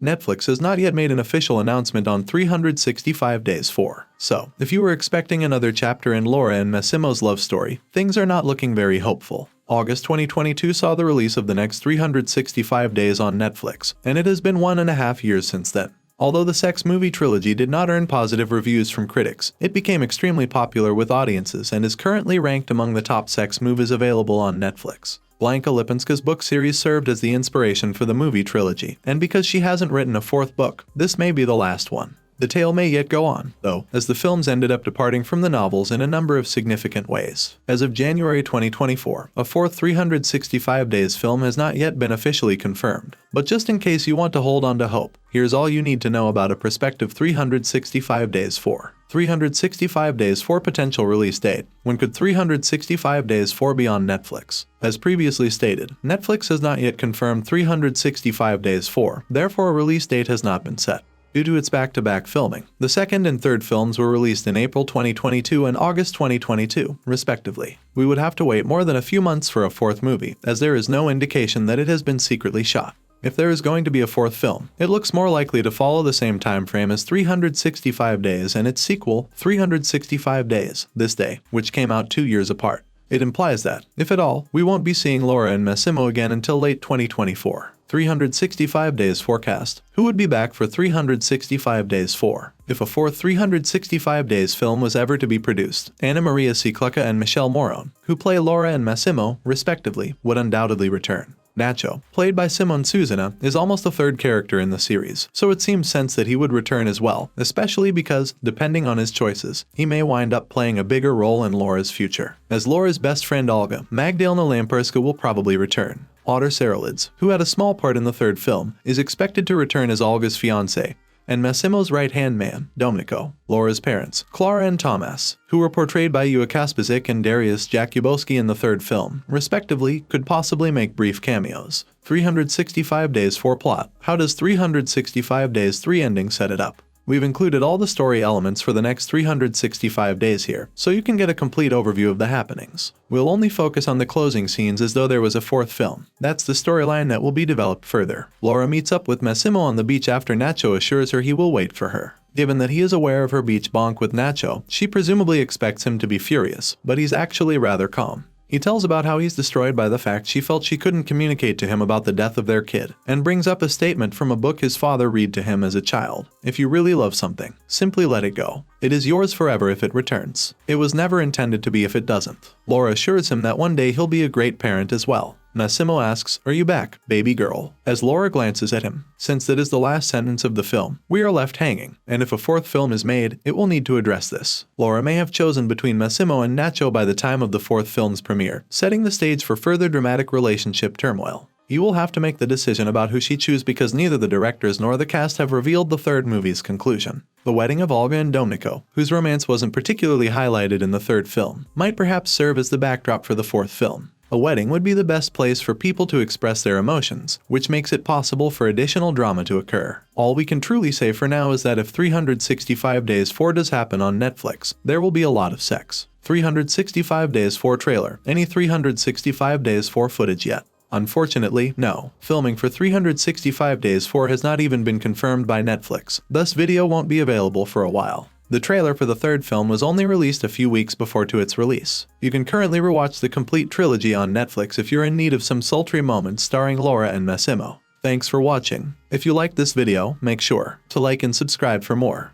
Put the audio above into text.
Netflix has not yet made an official announcement on 365 Days 4. So, if you were expecting another chapter in Laura and Massimo's love story, things are not looking very hopeful. August 2022 saw the release of the next 365 days on Netflix, and it has been 1.5 years since then. Although the sex movie trilogy did not earn positive reviews from critics, it became extremely popular with audiences and is currently ranked among the top sex movies available on Netflix. Blanka Lipinska's book series served as the inspiration for the movie trilogy, and because she hasn't written a fourth book, this may be the last one. The tale may yet go on, though, as the films ended up departing from the novels in a number of significant ways. As of January 2024, a fourth 365 Days film has not yet been officially confirmed. But just in case you want to hold on to hope, here's all you need to know about a prospective 365 Days 4. 365 Days 4 potential release date. When could 365 Days 4 be on Netflix? As previously stated, Netflix has not yet confirmed 365 Days 4, therefore a release date has not been set. Due to its back-to-back filming, the second and third films were released in April 2022 and August 2022, respectively. We would have to wait more than a few months for a fourth movie, as there is no indication that it has been secretly shot. If there is going to be a fourth film, it looks more likely to follow the same time frame as 365 Days and its sequel, 365 Days, This Day, which came out 2 years apart. It implies that, if at all, we won't be seeing Laura and Massimo again until late 2024. 365 Days forecast. Who would be back for 365 Days 4? If a fourth 365 Days film was ever to be produced, Anna Maria Ciclucca and Michelle Morone, who play Laura and Massimo, respectively, would undoubtedly return. Nacho, played by Simon Susana, is almost a third character in the series, so it seems sense that he would return as well, especially because, depending on his choices, he may wind up playing a bigger role in Laura's future. As Laura's best friend Olga, Magdalena Lamperska will probably return. Otter Saralids, who had a small part in the third film, is expected to return as Olga's fiancé, and Massimo's right-hand man, Domenico, Laura's parents, Clara and Thomas, who were portrayed by Ewa Kasperzik and Dariusz Jakubowski in the third film, respectively, could possibly make brief cameos. 365 Days 4 plot. How does 365 Days 3 ending set it up? We've included all the story elements for the next 365 days here, so you can get a complete overview of the happenings. We'll only focus on the closing scenes as though there was a fourth film. That's the storyline that will be developed further. Laura meets up with Massimo on the beach after Nacho assures her he will wait for her. Given that he is aware of her beach bonk with Nacho, she presumably expects him to be furious, but he's actually rather calm. He tells about how he's destroyed by the fact she felt she couldn't communicate to him about the death of their kid, and brings up a statement from a book his father read to him as a child. If you really love something, simply let it go. It is yours forever if it returns. It was never intended to be if it doesn't. Laura assures him that one day he'll be a great parent as well. Massimo asks, "Are you back, baby girl?" as Laura glances at him. Since that is the last sentence of the film, we are left hanging, and if a fourth film is made, it will need to address this. Laura may have chosen between Massimo and Nacho by the time of the fourth film's premiere, setting the stage for further dramatic relationship turmoil. You will have to make the decision about who she chooses because neither the directors nor the cast have revealed the third movie's conclusion. The wedding of Olga and Domenico, whose romance wasn't particularly highlighted in the third film, might perhaps serve as the backdrop for the fourth film. A wedding would be the best place for people to express their emotions, which makes it possible for additional drama to occur. All we can truly say for now is that if 365 Days 4 does happen on Netflix, there will be a lot of sex. 365 Days 4 trailer. Any 365 Days 4 footage yet? Unfortunately, no. Filming for 365 Days 4 has not even been confirmed by Netflix, thus video won't be available for a while. The trailer for the third film was only released a few weeks before to its release. You can currently rewatch the complete trilogy on Netflix if you're in need of some sultry moments starring Laura and Massimo. Thanks for watching. If you liked this video, make sure to like and subscribe for more.